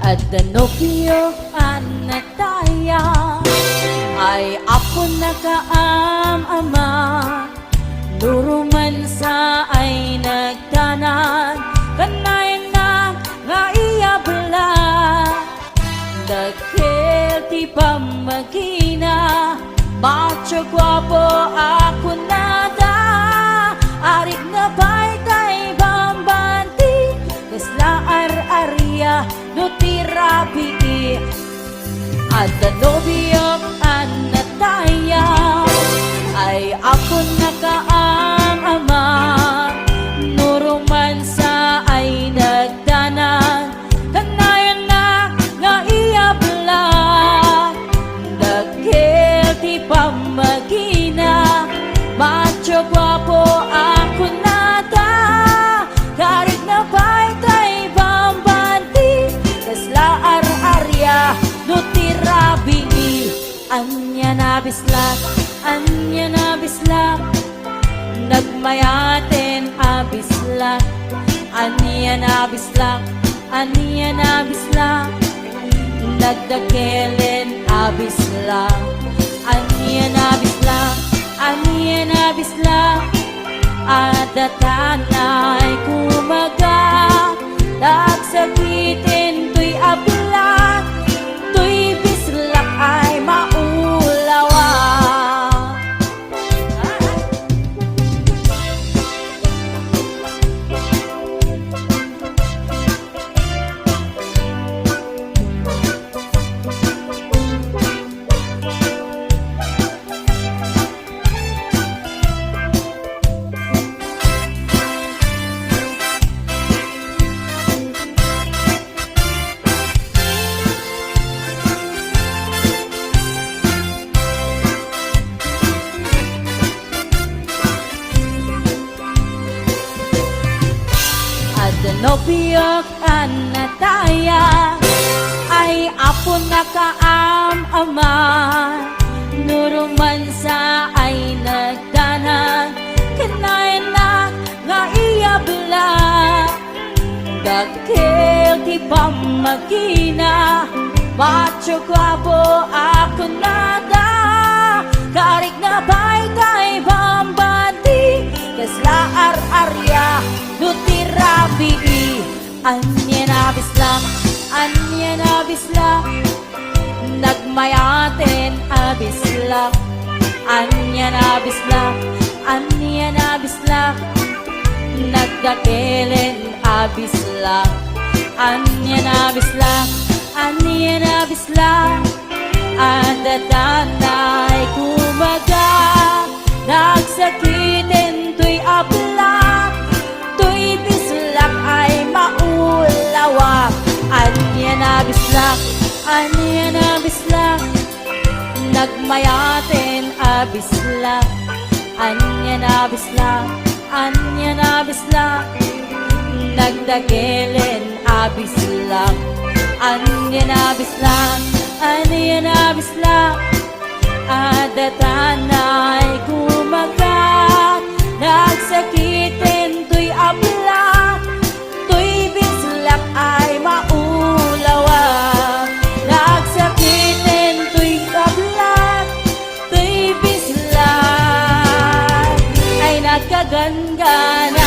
At Danubyo anataya ay apo na kaam-ama, nurumansa ay nagtanan, kanayan na nga iyabala, dagkel ti pamagina, macho guwapo ako nada, arik na bay tay bambanti, kasla ar-arya no tirabi. At Danubyo anataya ay ako na kaam-ama, nurumansa ay nagdanan, kanayan na nga iyabla, dagkel ti pamagina, macho guwapo ako nada, karig na bay tay bambanti, kasla ar-arya no tirabi. Anya na bisla, nagmayaten abisla, anya na bisla, nagdakelen abisla, anya na bisla, adatanay kumaga, nagsakitin tuy abla, tuy bislak ay maulawa. Danubyo anataya ay apo na kaam-ama, nurumansa ay nagdanan, kanayan na nga iyabla, dagkel ti pamagina, macho guwapo ako nada, karik na bay tay bambanti, kasla ar-arya no tirabi. Anya na bisla, nagmayaten abisla, anya na bisla, nagdakelen abisla, anya na bisla, adatanay kumaga, nagsakitin tuy abla, tuy bislak ay maulawa. Anya na bisla, nagmayaten abisla, anya na bisla, nagdakelen abisla, anya na bisla, adatanay kumaga, nagsakitin tuy abla, tuy bislak ay maulawa, nagsakitin tuy abla, tuy bislak ay nagkagangganan.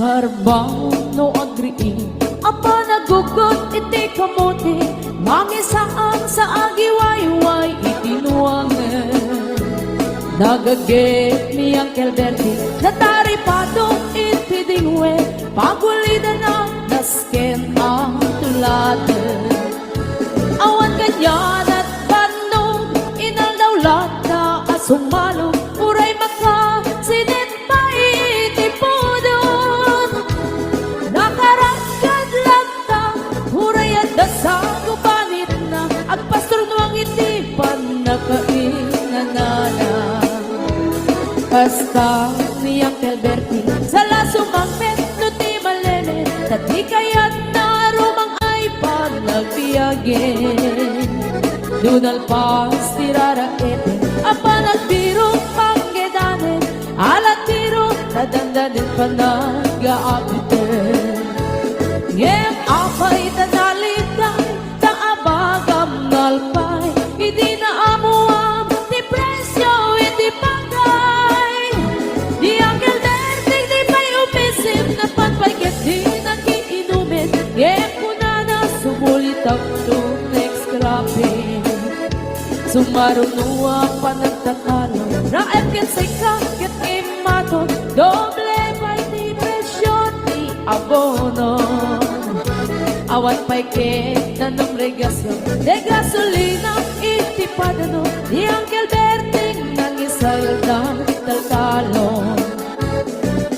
Parbaw no agree apa nagugot iti kamote mangisaan sa agiwayway itinuangan nagaget ni Uncle Bertie nataripado iti dingwe pagulida na nasken ang tulaten awan ganyan at bandong inaldawlat na asumalo uray maka sinin pa iti podon nakaragad lang ta uray at dasago panit na agpastor nuang iti panakainanana kasta ni Uncle Bertie sa lasumangpet no ti malene tati kayat na rumang ay panagbiyagen dunal pas tiraraete apa nagbiro panggedanen alat biro nadandanin panag-aabiten ngem apay tanalitay taabagam nalpay hindi na amuam ni presyo hindi pagay di Uncle Bertie di pa'y umisim na panpagkat di nakiinumin ngem kunana sumulit ang next grabe sumarunua pa nagtatalo raep ket say kakit imato doble pa'y di presyo ti abono awan pa'y ket na nomregasyon de gasolina iti padano di Uncle Bertie nang isaldang talkalon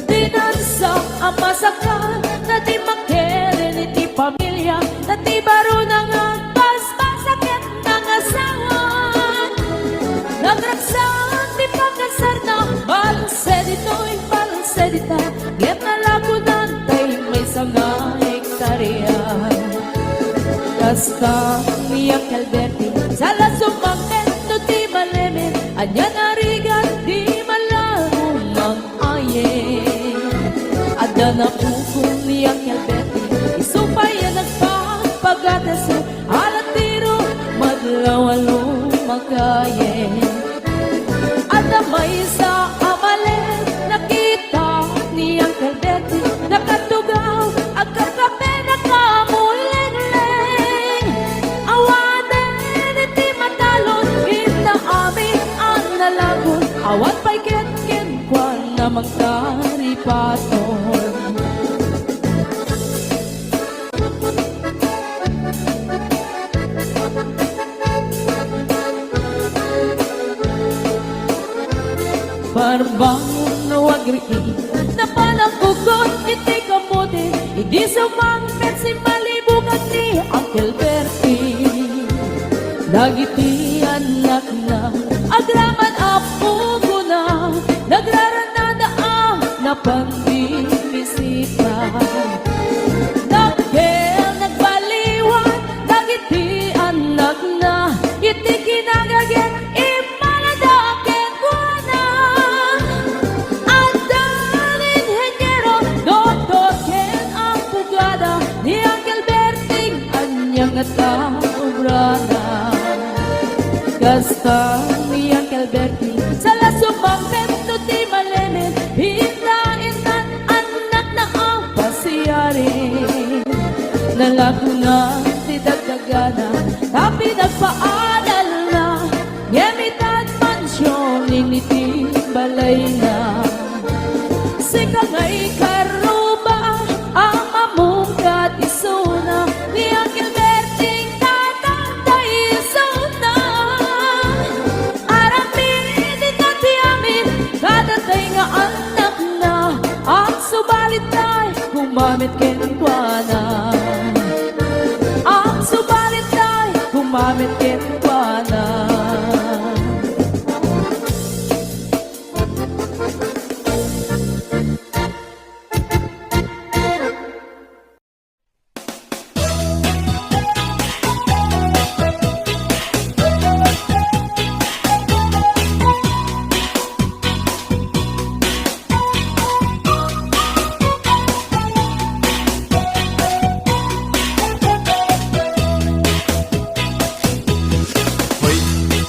dinansa ang masakal na di makeren iti pamilya na di baro na nga pasakit ng asawa nagraksan di pagkasar na balse dita get na lagunan tay may sama hektarya kasta ni Uncle Bertie sa lasumangket no ti malemen anya narigat di malaro mang ayen ada na pukong ni Uncle Bertie isupay ang nagpapagatas alat tiro madlawalo magayen ada may sa amalen nakita ni Uncle Bertie nakatugaw agkakape nakamuleng-leng awanen iti matalon ita amin ang nalagon awan pa'y ken kwan na magkaripaton Parbaw no agree na panagugot iti kamote hindi sumangpet si malibungan ni Uncle Bertie dagiti anak na agraman apugo na nagraranada na pambibisita nagkel nagbaliwan dagiti anak na iti kinagaget imaladaket ko na andan inhenyero doktor ken ang pugada ni Uncle Bertie anyang nataobrana kasta ni Uncle Bertie sa lasumangpet no ti malemen hindaintan anak na ang pasiyari nalagunan ti dagdagana tapi nagpaadal na ngemitan mansyon initi balay na sika nga'y karuba ang mamungkat isuna ni Uncle Bertie tatantay isuna aramin ikati amin kadatay nga anak na ang subalit ay gumamit kenkwana ang subalit ay gumamit kenkwana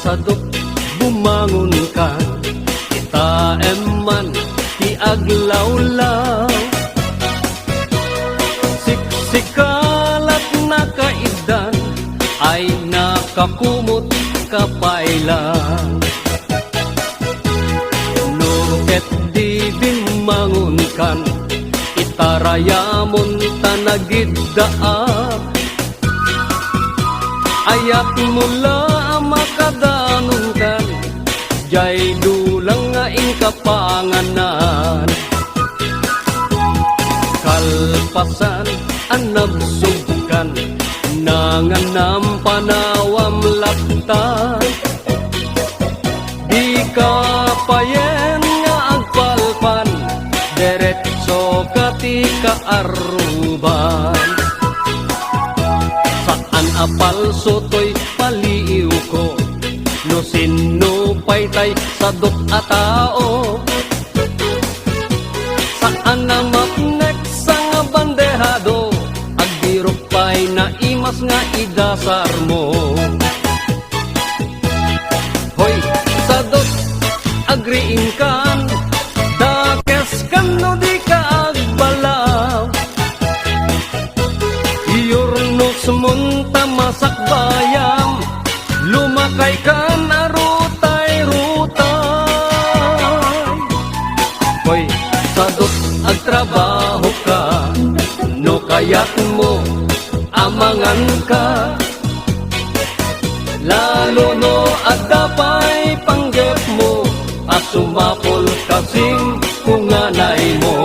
sadok bumangon ka itaem man ti aglawlaw kakumot kapailan. No ket di bimangon kan, itarayamon tanagiddaak. Ayat mula makadanon kan, jay dulang nga inkapanganan. Kalpasan anabsugkan, nanganam panawam laptan. Di ka payen nga agpalpan, deretso kati kaaruban. Saan apal sotoy paliiw ko, no sino paytay sadok a tao. Saan na mapnek sa nga bandehado, agdirok pay na imas nga idasar mo. Hoy, sadok agriin kan, dakes kan no di ka agbalaw. Iyornos munta masak bayam, lumakay kan arutay-rutay. Hoy, sadot agtrabaho ka, no kayat mo amangan ka. Lalo no adapay panggep mo, at sumapol kasing kunganay mo.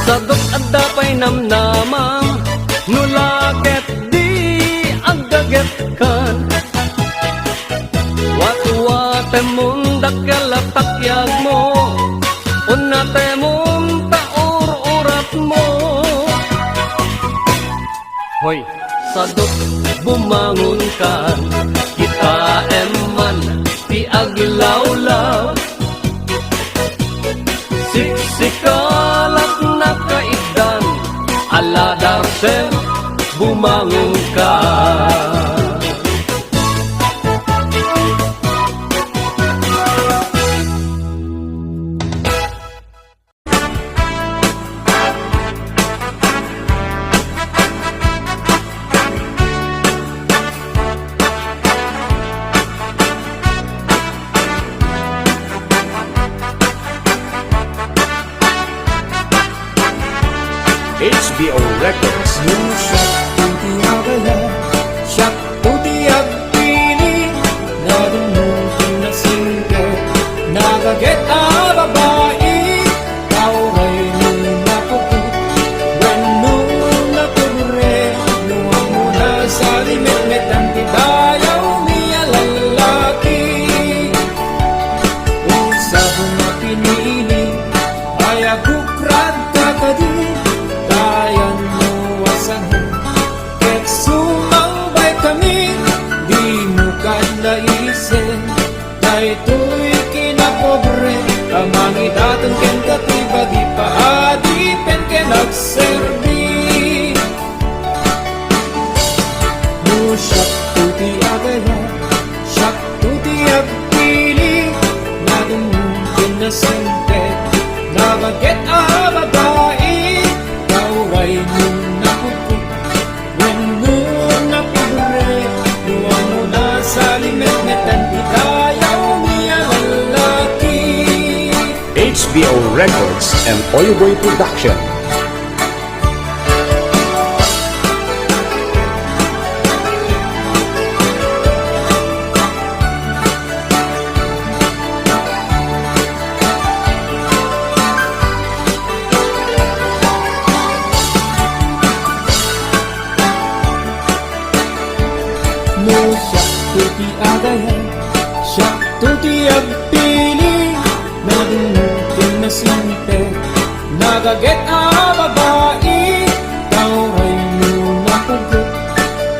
Sadok adapay namnamam, nulaket di agdaget kan. Watu-wate mundak kalatakyag mo, unate mong taur-urat mo. Hoy, sadok bumangon kan, kita eman ti aglawlaw. Siksikalat na kaidan, aladarsen bumangon ka. HBO Records. Nagaget a babae, kauray nung napuput. When nung napure, nuwang muna sa limit-mit ang tibayaw niya lalaki. Usap na pinili, ay agukrad kakadi, tayan mo asahin. Ket sumambay kami, di mo ka naisin, dahil ito'y kinapobre. Amang idatang ken katiba, di pa adipen ken nagserbi. No siyak tuti agaya, siyak tuti agpili, nadumong kinasente, nabaget a babae, kauray nung napuput. When nung napibre, nuwang mo na sa limit-metan, itayaw niya lalaki. HBO Records and Oyoboy Production. No siyak tuti agaya, siyak tuti agpili, nadumutin na sinte, nagaget a babae, kauray mo napugot.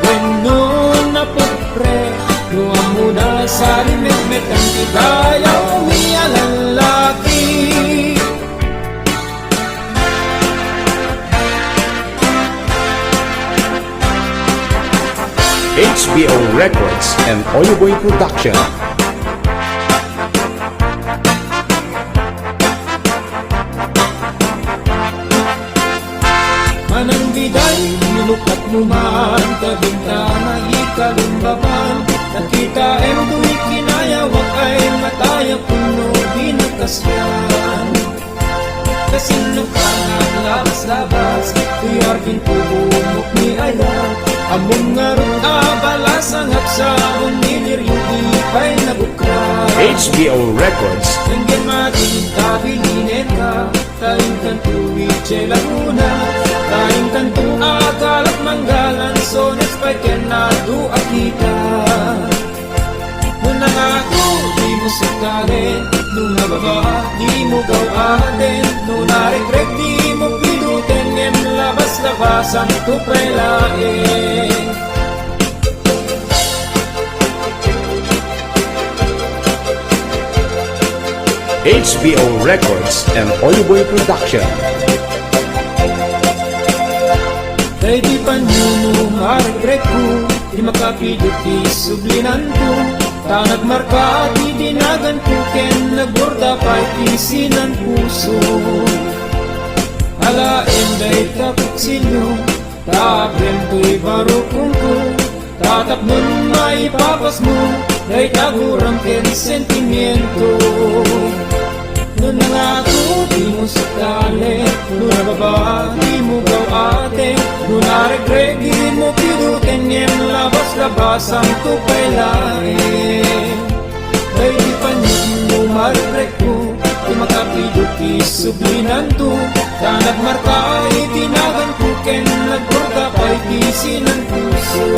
When no napupre, nuwang mo na sa limit-mit ang tigayaw niya lalaki. HBO Records and Oyoboy Production. Manang biday, nilukat mo man kabintana, ikalumbaban. Nakita em tuwi kinayawak ay mataya puno binagkasyan. Kasinong ka ng labas-labas, tuyar pinpubumok ni ayaw. Among nga rin abalas ang hapsa, unilir yung ipay na bukra. HBO Records. Hinggan matinta, bilinin ka, tayong kantuwi, tiyela muna. Tayong kanto, agalak manggalan, so next pa kenado akita. Nung nangako, di mo sakarin, nung nababa, di mo gawatin. Nung naregreg, di mo pidutin, ngem labas-labasan, tupay laing. HBO Records and Oyoboy Production. Kay di panuno maregret ko, di makapidot di sublinan ko. Ta nagmarka di dinagan ko, ken nagborda pa'y kisinan puso. Alaen day kapuksilyo, tabrem to'y barukong ko. Tatap nun maipapas mo, day tagurang ken sentimiento. Nun na nga ako, di mo sakali. Nun nababa, di mo gawate. Nun naregreg, di mo pidutin. Ngem labas-labas ang tupay lain. Ay di pa niyo mo maregreg ko, di makapidot isublinan to. Ta nagmarka ay tinagan ko, ken nagborda pa'y kisinan puso.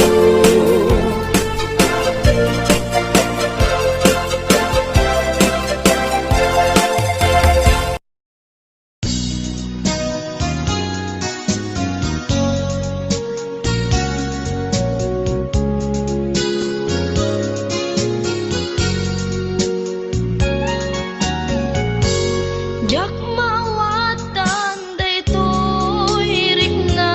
Jak mawatan daytoy rikna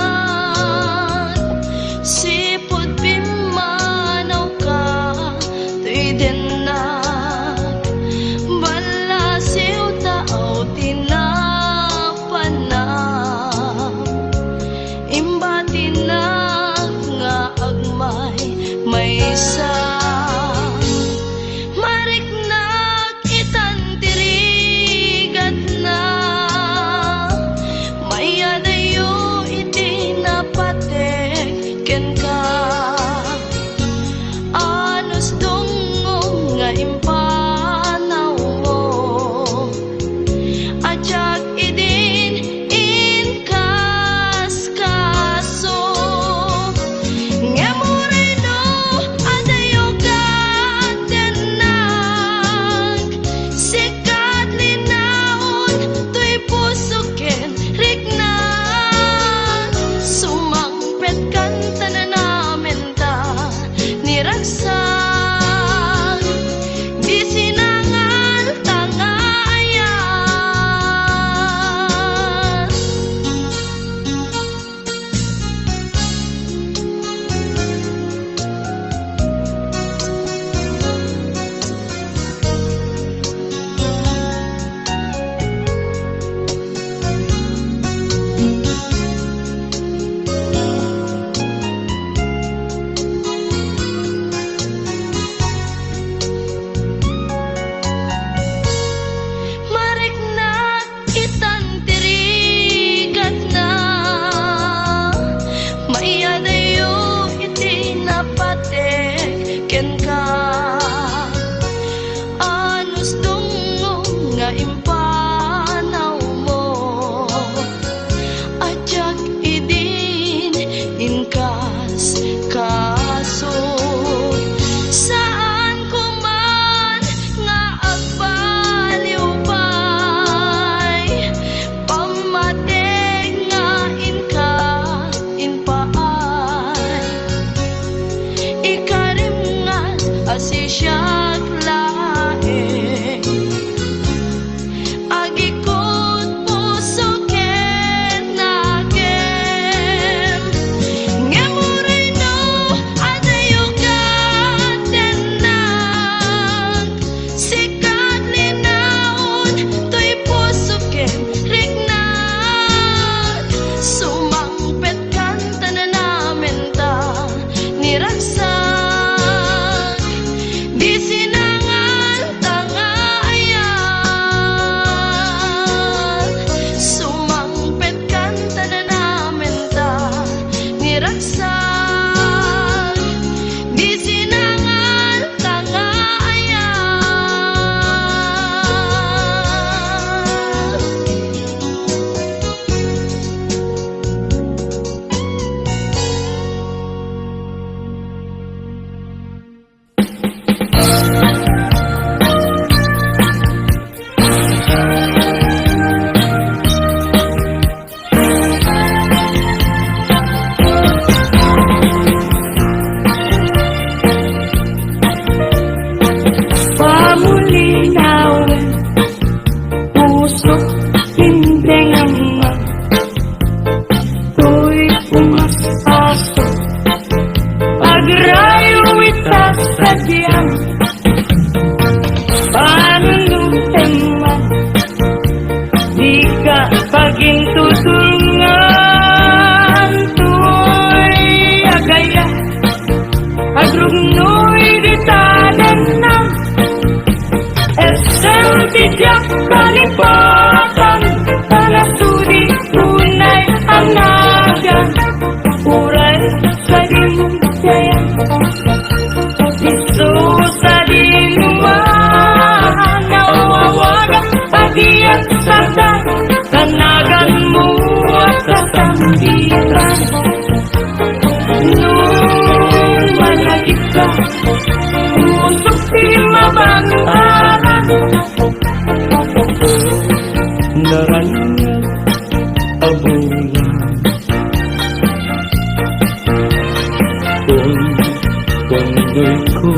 Pundoy ko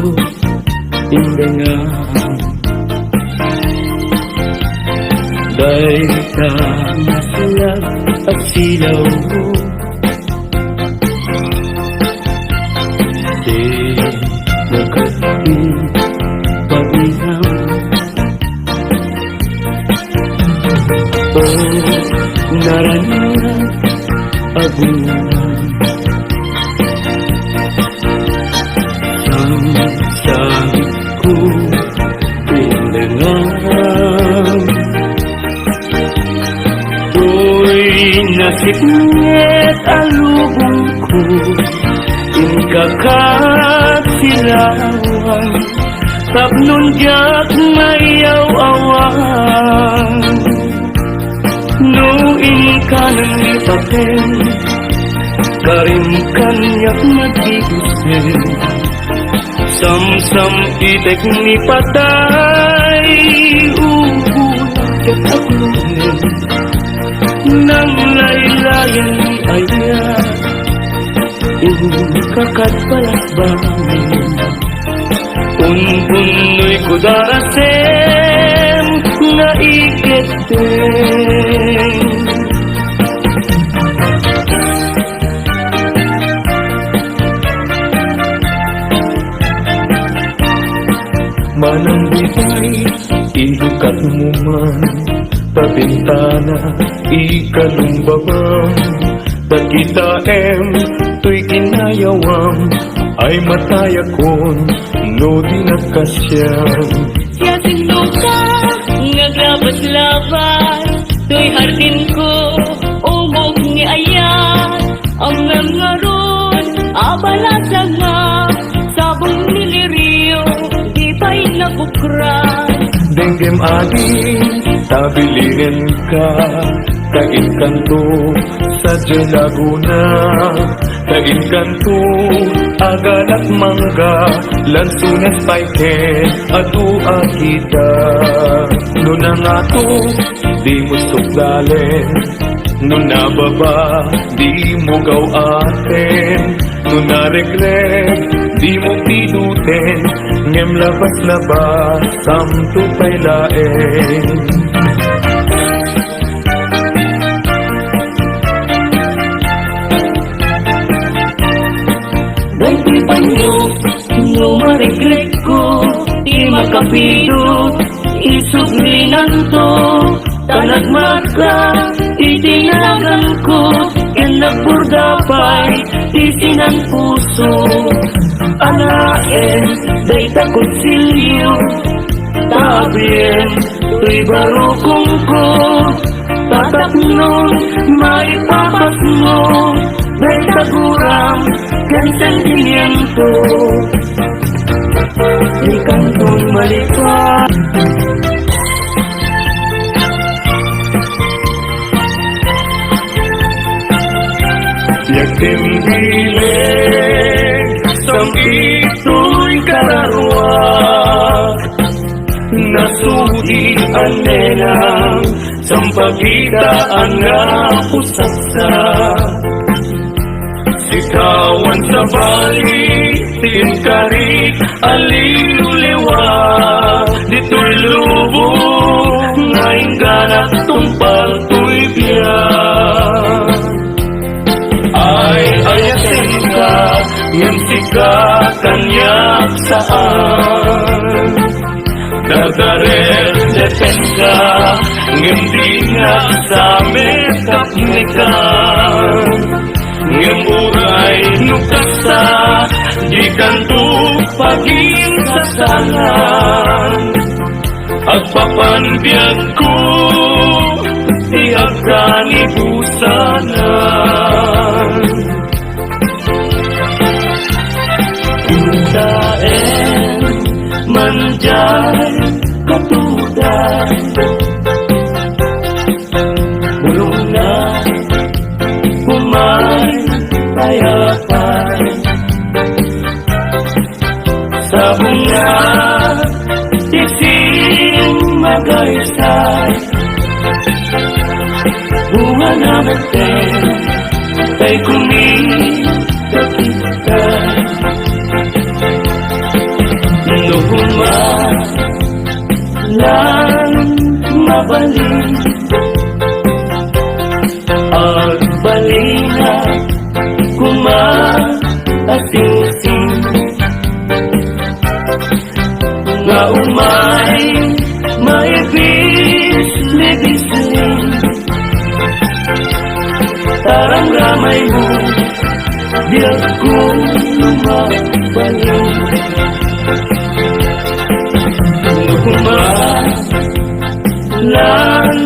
indangan dahil sa masalag at silaw mo. Di magkasing pag-iham o naranasan abunan. Ang sabi ko pindangan Uy, nasiknet alubong ko Inkakasilawan Tapnon diyak mayaw-awan No inkanan ni paten Karim kanyak nagigusin Sam-sam itek ni patay Ubulat at aklungin Nang laylayan ni Aya Inukakat palakbangin Punpunoy ko darasem Na iketen Manang bitay, ilukat mo man Pabintana, ikalumbabang Takita to'y kinayawang Ay matayakon, no di nakasyang Siya sinuka, ngaglabas-labas To'y hardin ko, umog ni Ayan Ang nangaroon, abalasa nga Sabong niliriyo, di pa'y nabukran Denggem adi, tabilin ka Tagin kanto sa Laguna Tagin kanto, agal at mangga Lansunas paiken, atu akita Nuna nga to, di mo sukdalen Nuna baba, di mo gaw aten Nuna regret, di mo pinuten Ngem labas-labas, samto pa'y laeng Dahil panyo, no maregret ko Di makapidot, isuglinan to Tanagmarka, itinagan ko Yan nagpurdapay, isinan puso Anaen, day takotsilyo Tabien, tuy barukong ko Tataknon, maipapas mo Day tagurang, kan sentimiento Di kantong malipat Yakin bilik, sam ito'y kararwa Nasudi ang nenang, sampagitaan nga pusaksa Sikawan sa bali, tinkarit, aliluliwa Dito'y lubo, ngayon ganap tumpal to'y biyak Ay ayasin ka, ngem sika kanyak saan Dagarel deten ka, ngem di nga sa metapnikan Ngem uray nukasa, di kanto paging sasalan Agpapanbiyag ko, tiyak ka ni busanan Daen, manjay, katudan Bulong na, humay, tayapan Sa bunga, ising magaysay Bunga naman din, tay kuming kapitay papanin Nagmalan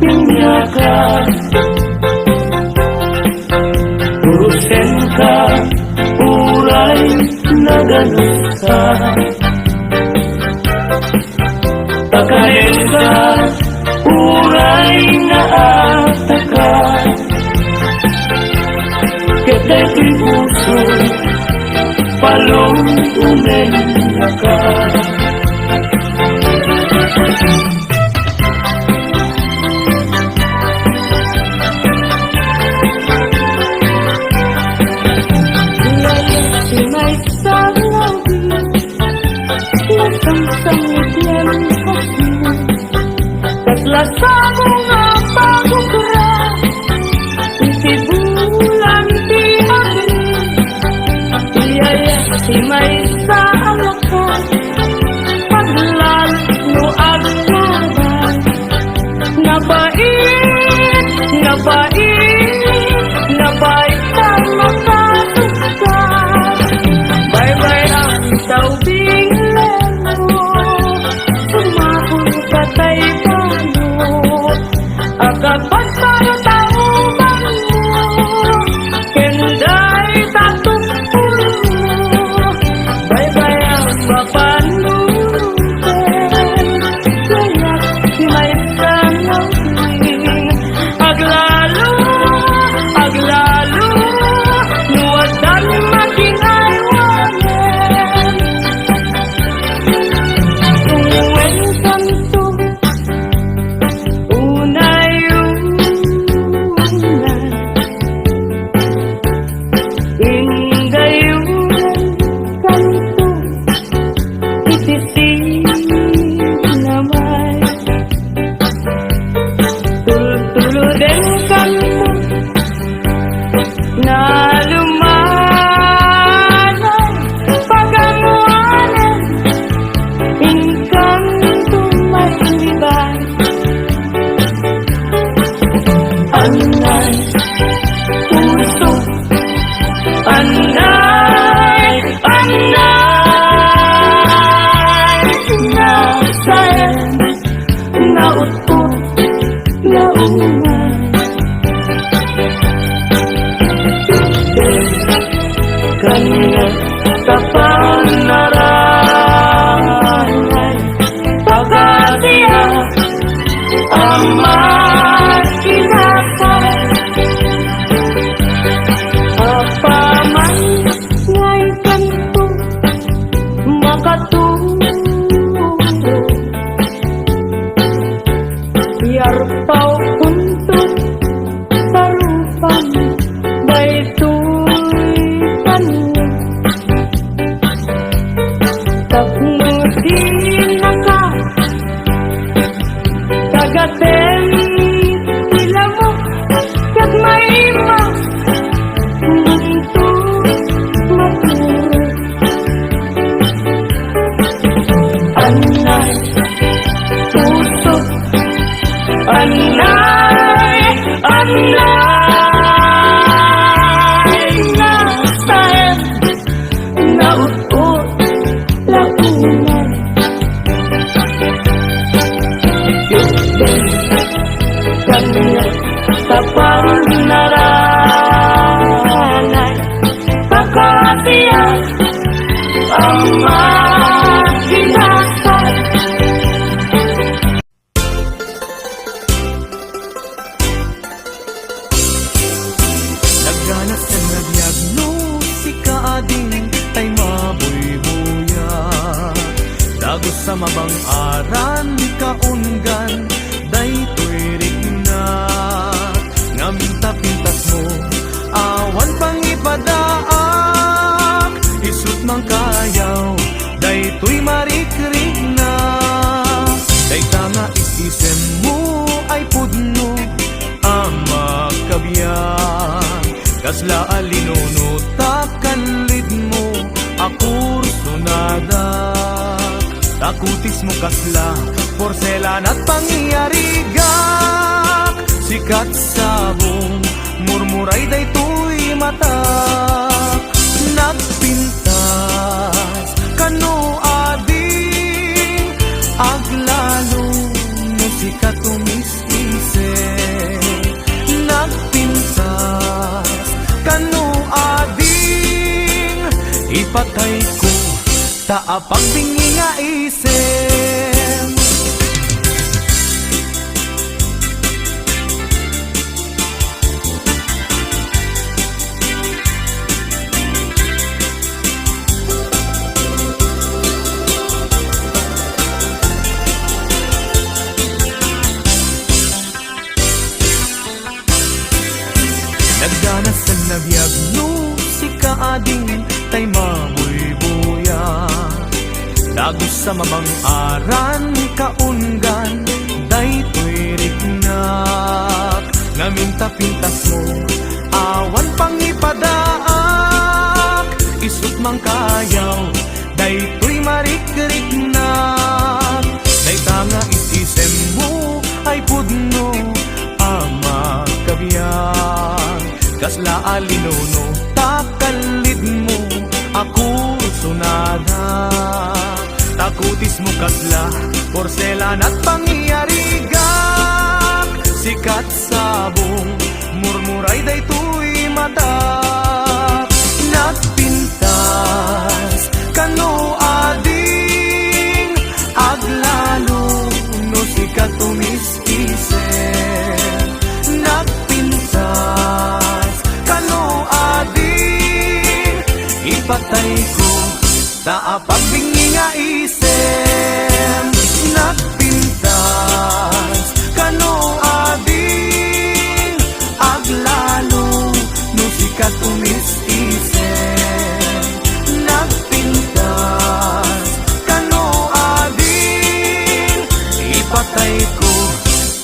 pinya ka Urusin ka Uray na ganun ka Takahin ka Uray na ata ka Kita'y puso Palong umenya ka May salabi Lasang-sang itlem kasi Katlasa mo nga pagkukura Iti bulan ti agri Iyaya si may salakan Paglan no aglaban Nabait, nabait Nabait ka makatusan Bye-bye ang taubing lemo Sumapon ka tay pano Agapag tayo tauban mo Kenday tatung pulo Bye-bye ang papanunten Kaya't si may sanawin Aglalo, aglalo Nuwadan makinaywanen Uwen santo Unay-unan Ingayunan kanto Itisinamay Tulo din kanto Na lumanan Pagamuanan Inkanto mailiban Anay puso Anay, anay Nasayan Nautot Naunay Kanya kapanaranay Pagkatiya Amat kinakay Apaman ngay kanto Makaturo Yarpaw kunto Tarupang Daytoy tanong Tapnusin na ka Kagaten sila mo Kat may ima Munto maturo Anay puso Anay, anay Nasayan Nautot Launan Kanya tapang naranay Pagkatiya Ang makinasay Nagganas na nagdiagnostika ading tay mabuy-buya Dagos sa mabang aran kaunggan daytoy rigna Ngaminta-pintas mo awan pang ipadaak Isut mang kayaw daytoy marikrig na Dayta nga isisem mo ay pudno ang makabyan Kasla alinunutak kanlid mo akur sunada Takutis mo kasla porselan at pangyarigak Sikat sabong murmuray daytoy mata Nagpinta ipatay ko taapang bingi nga isem. Nagdanas sa nabiyag no si kaading tay mamoy buya. Dagos sa mamang aran kaunggan daytoy rignak. Ngaminta pintas mo awan pang ipadaak. Isut mang kayaw daytoy marik-rignak. Dayta nga isisem mo ay pudno ama kabiyan. Kasla alinuno takalid mo ako sunada. Takutis mo kasla porselan at pangyarigak. Sikat sabong murmuray daytoy mata. Nagpintas kano ading aglalo no sikat tumis-isip. Nagpintas kano ading ipatay ko taapang bingi nga isem. Nagpintas kano ading aglalo no sikat tumis-isip. Nagpintas kano ading ipatay ko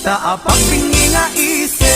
taapang bingi nga isem.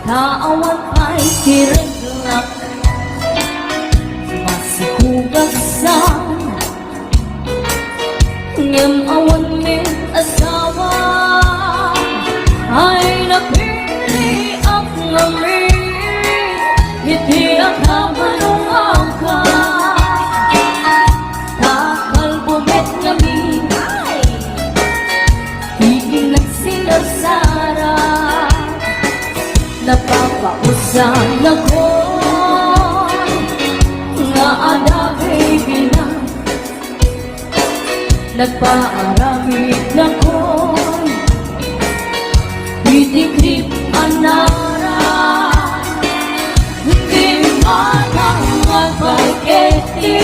Naawan ay tiraglak masikugasan ngem awan min asawa ay napili ak ngamin hindi ang kamanong angka takal bumit kami higing nagsinasara. Napapausan ako nga adagay bilang nagpaaramid ako itikrip anara hindi man ang magpagketi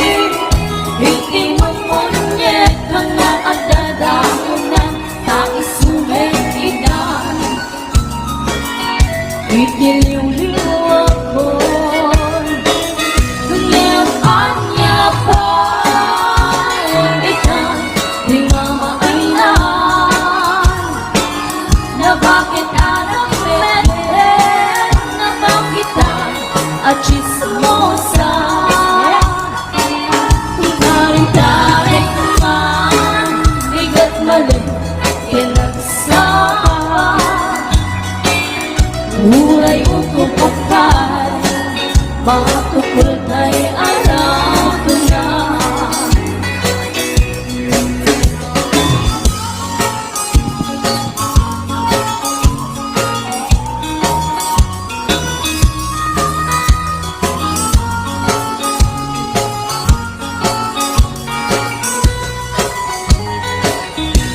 hindi man monyet ang naadadamunan taisumeng inan itiliw-liw ako ngem anya pa ikan di mamainan na bakit anak pwede na makitan at chismosa tarik-tarik naman bigat mali pinagsahan mulai untuk pakai mga tukul kay alam ko na.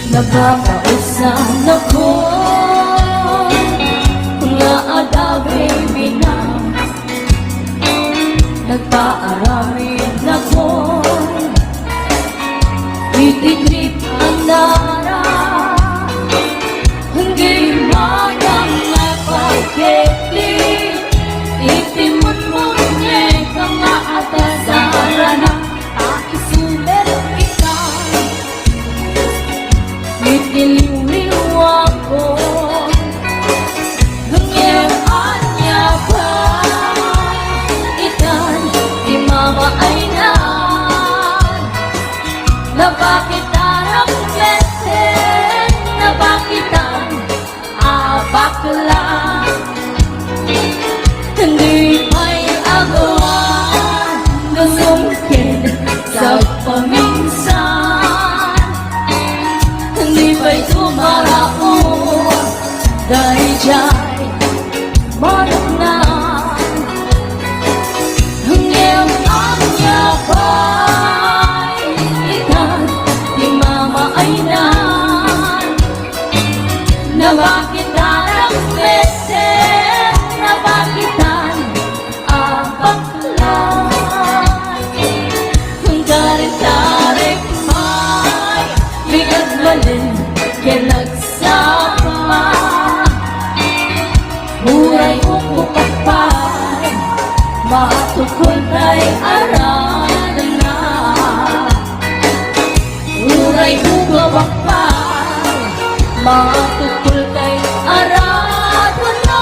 Napapausan ako nagpaaramid na ko. Ititrip ang dara, hindi magang napagkiti. Itimot mo niya kang maatasara na akisulit ikaw. Itiliw-liw ako, hangyaman niya pa. Ikan, di mama ay na bakit harap mesin, na bakit ang bakla. Hindi may agawan, nasungkin sa paminsan. Hindi ba'y tumaraon, dahil diya'y managnan. Hanggang ang niya ba'y ikan, di mama ay na bakit harap mesin, na bakit ang baklan. Kung tarik-tarik may bigat balin, kaya nagsama. Buray mo kupapay, matukol kay arada na. Buray mo kupapay, matukol kay arada na.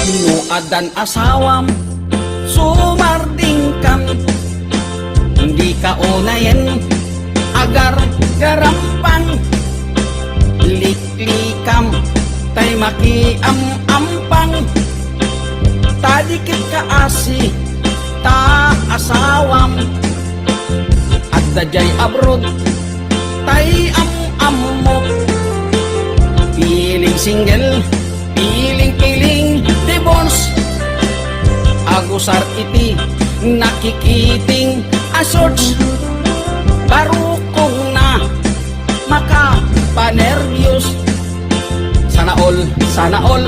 Tinuadan asawam, sumarding kam. Hindi ka unayan, agar garampang. Liklikam, tay makiam-ampang. Tadikit ka asi, ta asawam. At dajay abroad, tay am-am mo. Piling single, piling-piling divorce. Agusar iti, nakikiting asorts. Barukong na, makapaneryos. Sana all,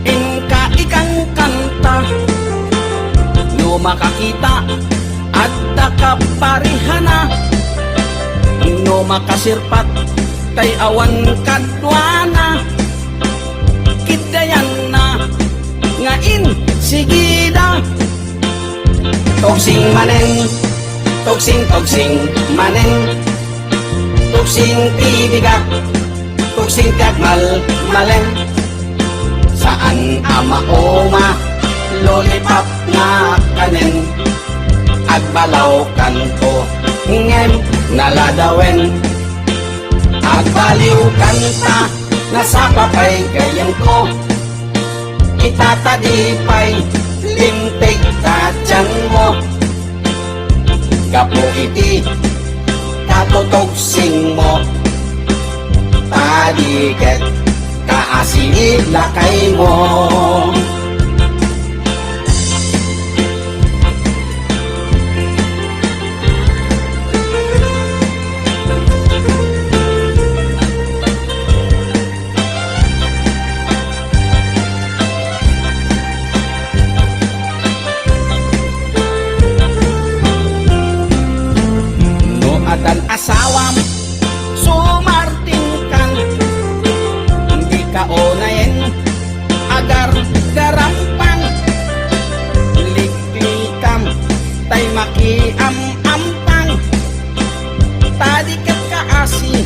inka ikang kanta. No makakita, at dakaparihana. No makasirpat, tay awan kadwana. Kidayan na, ngain sigida. Togsing manen, togsing manen. Togsing tibigat, togsing kagmal malen. Saan ama-oma, lollipop na kanen. Agbalaw kanto, ngem naladawen. Agbaliw kanta, nasa papay gayan ko. Itatadipay, lintik tatyan mo. Gapo iti, katotogsing mo. Tadiket, kaasinid lakay mo. Dan asawam, sumarting kan. Hindi ka onayen, agar garampang. Liklikam, tay makiam-ampang. Tadikat ka asi,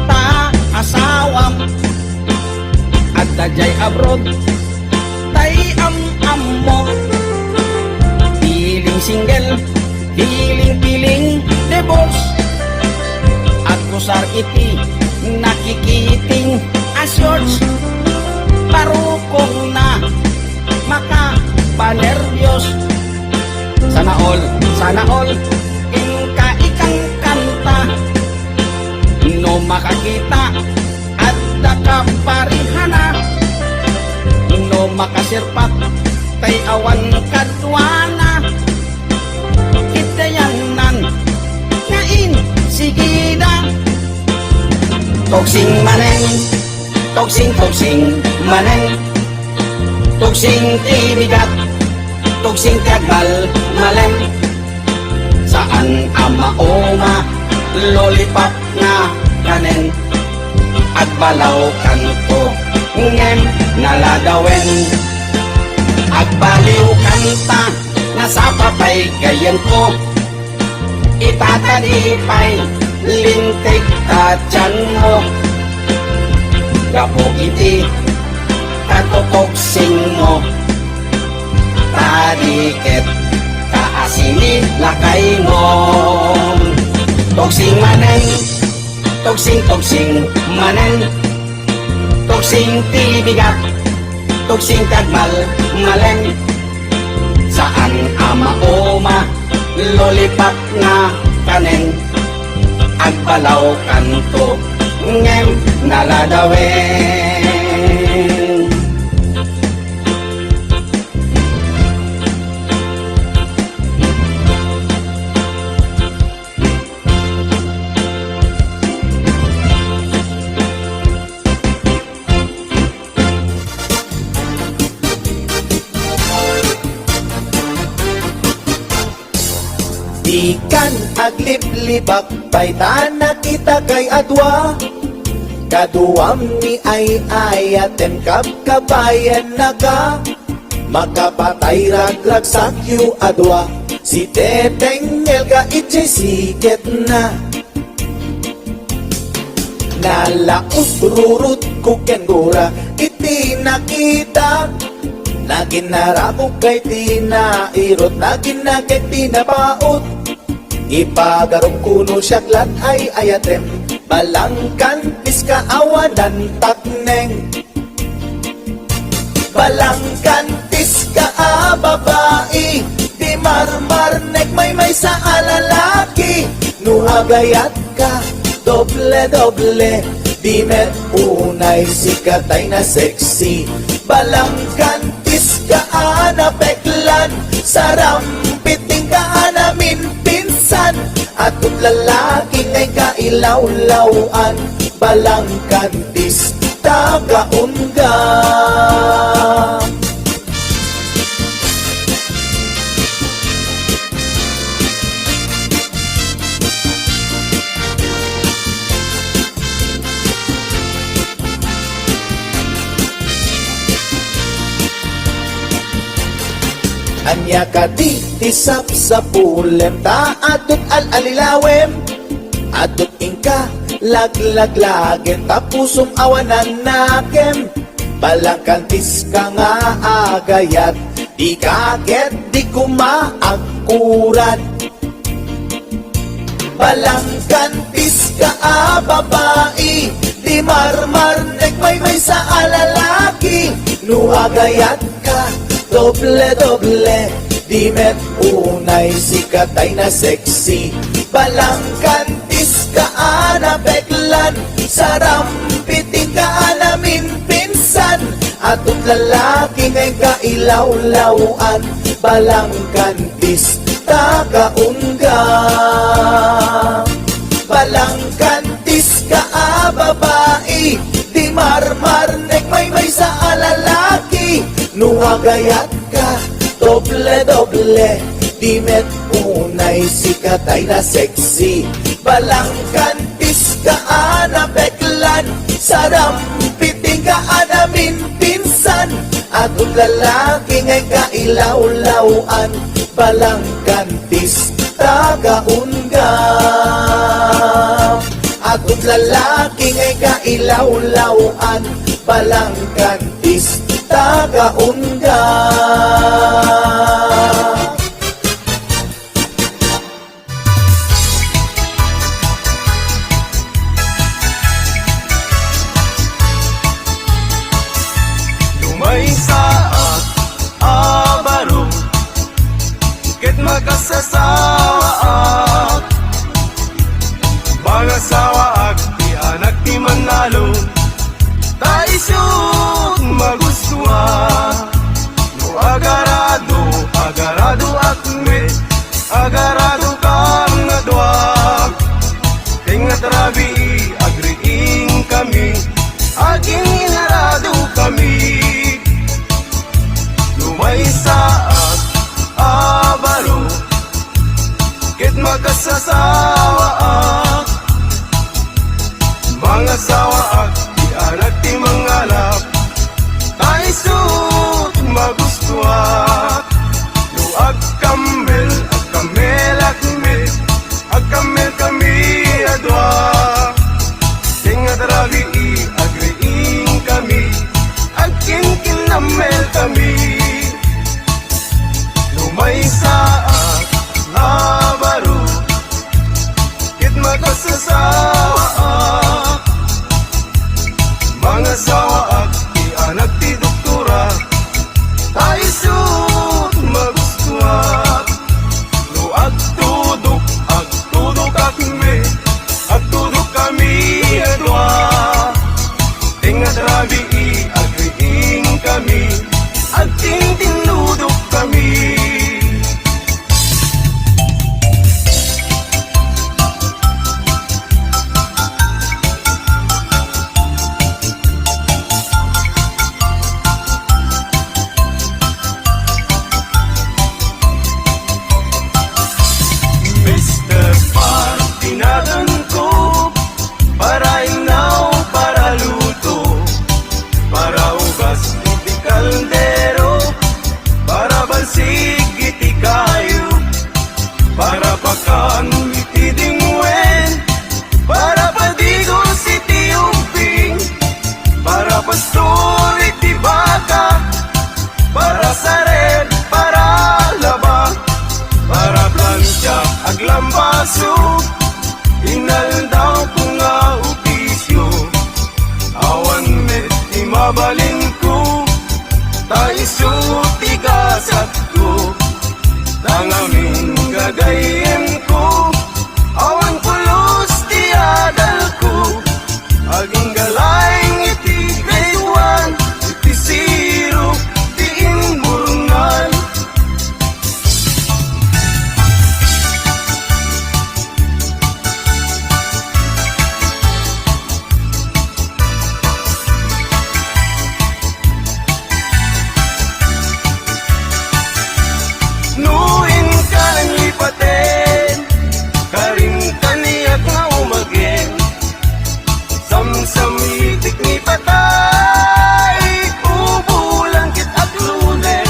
ta asawam. At dajay abroad, tay am-am mo. Piling single, piling-piling divorce. Agusar iti, nakikiting asyors. Parukong na, makapaneryos. Sana all, inka ikang kanta. No makakita, at dakaparihana. No makasirpat, tay awan kadwana. Kitayanan, ngain sigida. Tugsing maneng, tugsing maneng, tugsing tibigat, tugsing tagmal maleng. Saan amaoma, lollipop nga kanen, at balaw kanto, ngem naladawen. Agbaliw kanta, nasa papay gayan ko, itatalipay, lintik tatyan mo. Gapo iti, katutuksing mo, tadiket, kaasini lakay mo. Tugsing maneng, tugsing maneng, tugsing tibigat, tugsing tagmal maleng. Saan amaoma, lollipop nga kanen, agbalaw kanto, ngem naladawen. Ikan agliblibak paitan na kita kay adwa. Kaduam ni ay ayatem kapkabayan na ka. Makapatay ragrag sakyo adwa. Si Teteng Elga itchay siket na. Nalaos rurut kuken gura iti nakita. Naginarabog kay tinairot, naginagay tinapaot. Ipagarong kuno siyaklat ay ayatem, balangkan piskaawanan takneng. Balangkan piskaababai, di marmarnek may sa alalaki. Nuagayat ka, doble-doble, di met unay sikatay na sexy. Balangkan piskaana peklan, sarampiting kaanamin pinsan. Atut lalaki ngay kailaw-lawan, balangkan tagaunga. Anya ka di tisap sa pulem, ta adut al-alilawem, adut ingka laglaglagin, tapusum awanan nakem. Balangkantis ka nga agayat, di kaget di kumaagkurat. Balangkantis ka babae, di marmarnek may sa alalaki. Nuagayat ka, doble-doble, di met unay sikatay na sexy. Balangkantis ka ana beklan, sarampiting ka anamin pinsan. Atut lalaki ngay kailaw-lawan, balangkantis tagaunga. Balangkantis ka babae, di marmarnek may sa alalaki. Nuagayat ka, doble-doble, di met unay sikatay na sexy. Balangkantis ka ana beklan, sarampiting ka anamin pinsan. Atut lalaki ngay kailaw-lawan, balangkantis tagaunga. Atut lalaki ngay kailaw-lawan, balangkantis tagaunga. Dumay saat abaro, ket makasasawa at bangasawa at di anak di manalo. Taisyon magustuhan, no agarado, agarado akme, agarado kang nadwag. Tingat rabi, agriing makasasawa mga sawa di anak ti mangalap ay sut magustuhan no agkamel akmel agkamel kami adwa tinga darabi agreing kami agkin kinamel kami no may saat na baru kit makasasawa mga sawa at anak ti doktora ay sut magustuhan no agtudok kami adwa tingad rabi agriing kami agting tinudok kami. Mr. Tinagan ko para inaw, para luto, para ugas iti kaldero, para balsig iti kayo, para pakan iti dingwen, para padigos iti umping, para pastor iti baka, para sared, para laba, para plancha aglambaso, inaldaw ko nga opisyo, awan met imabalin ko, taiso tigasat ko, tangamin gagayin ko, awan pulos tiadal ko, aging galayng iti grade 1, iti zero, ti inburnal. Nuin ka ng lipatin, karing kaniyak nga umagin, samsamitik ni patay, ubulang kit at lunet,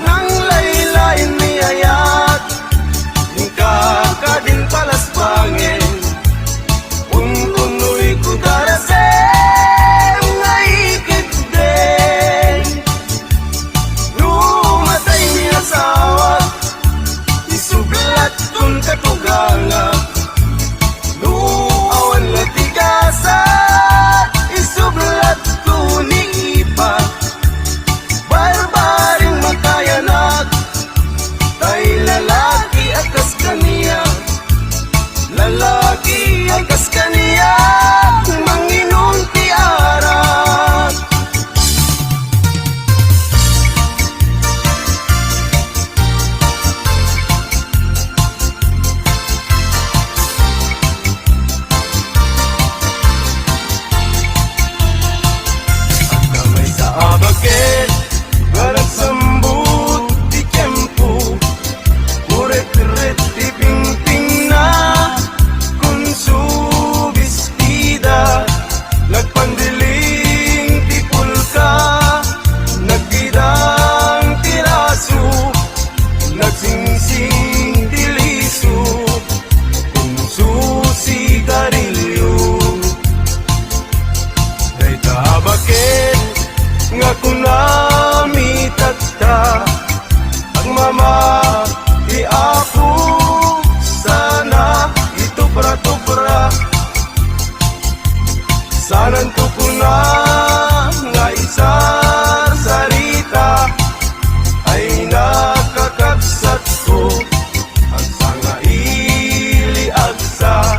nang laylayin ni ayat, kakadin palas bangin, untunoy ko darasem, ngaikit din. Numatay ni asawa, isuglat kun katuganga, nuawan latigasa, isuglat kun ipa, barbaring makayanak, tay lalaki akas kaniya, lalaki akas kaniya, manginong tiarat. Kamay sa abakit, galak sambut di kempu, kuret-ret di pingping na, kunsu bestida, nagpandiling ti pulka, nagkidang tiraso, nagsingsing ti liso, kunsu sigarilyo. Day tabakit nga kunami tatta, ang mama ti apo sana itubra-tubra, sanan to kuna nga isar sarita, ay nakakapsat ko ang sanga ili agsa.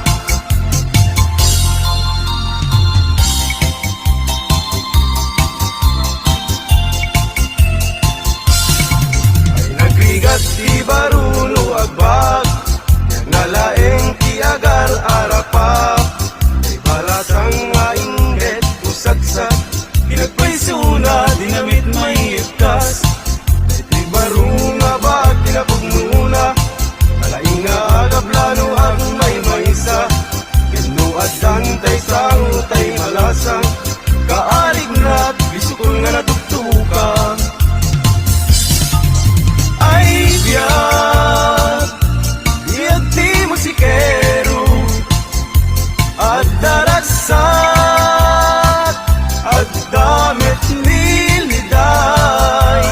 Ay nagrigat di baruno agbag, nalaeng ti agar arapap, ay balasang nga ingret usagsak, pinagpaisuna dinamit may ipkas, ay ti barunga bag tinapag muna, alaing nga sang tay malasang kaarig na bisukol nga natugtuka ay biyag biyag ti musikero at darasat at damit niliday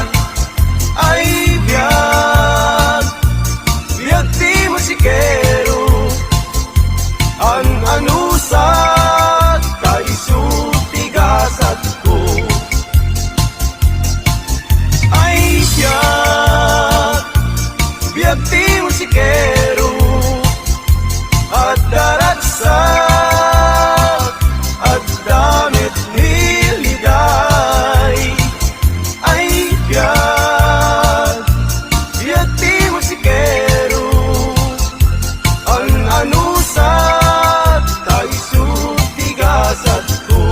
ay biyag biyag ti musikero an anusat kaisutigasat ko ay biyag ti musikero at darasat at damit niliday ay biyag ti musikero ang anusat kaisutigasat ko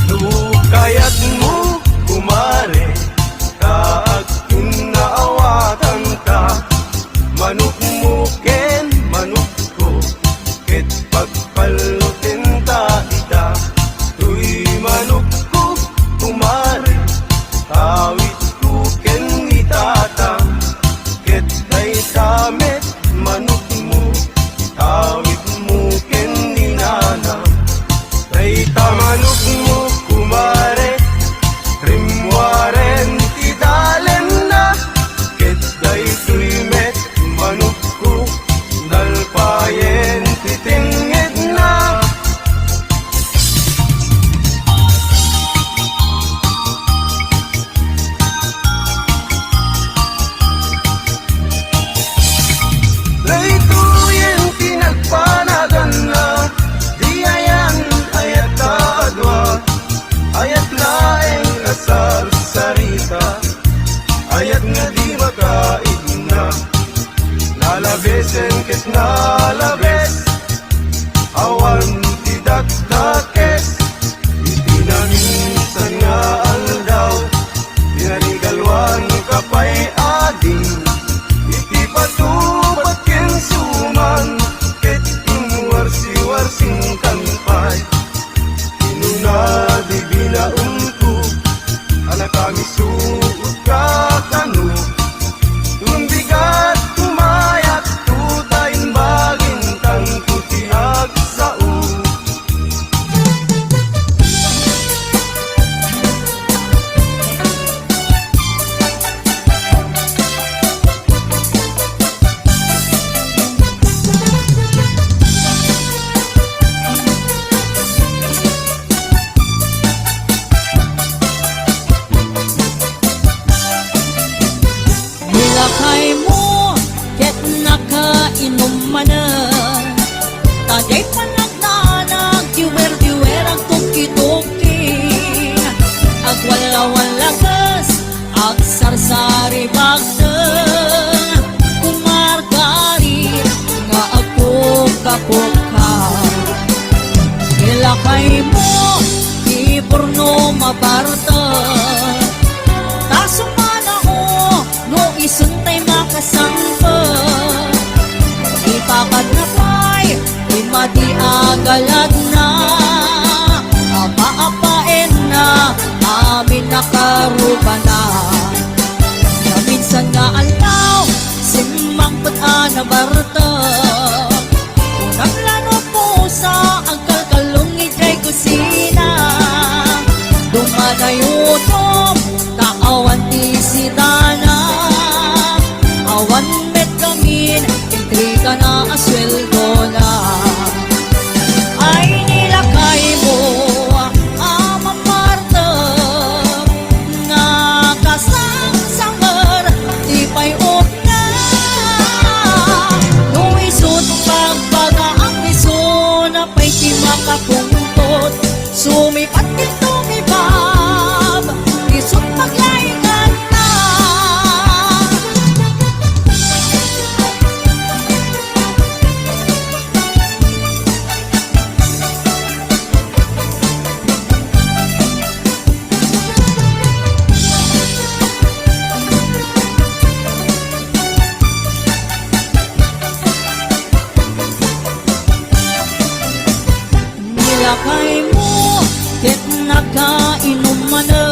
Lukayat mo kumare kaag inaawatan ka manok mo ken manok ko ket pagpalutin ta ita tuy manok ko kumare awit ko ken itata ket day damit manok mo awit mo ken ninana day tamanok mo kumare rimwaren ti dalen na ket day tuimet manok ko dalpayen ti tingid na laytuyen ti nagpanagan na di ayan ayat kadwa ayat laeng asar sarita ayat nga di makaig na lalabesen ket nalabes awan ti dakdakes itinaminsan nga aldaw pinanigalwan kapay ading iti patubat ken suman ket inwarsi-warsing kanpay inuna di binaunko anak kami suot ka kanu tumbigat tumayat tutayin bagin tang kutiag sao Nilakay mo, ket nakainom mana. Tagay panagdanag, diwer-diwer ang tuki-tuki. Agwala-walagas, ag sarsari bagdan. Kumargari, nga ako kapuka. Nilakay mo, di porno mabarta. Tasong no isuntay makasangpa ipapad na pa'y imati agalad na apa-apain na amin nakaruba na minsan nga altaw simang pata na barta unang lano po sa ang kalkalong itray kusina dumanayutom taawan ti sidana awan met kamin intriga na asweldo na ay nilakay mo ama parta nga kasang-sangar di pay na nung mana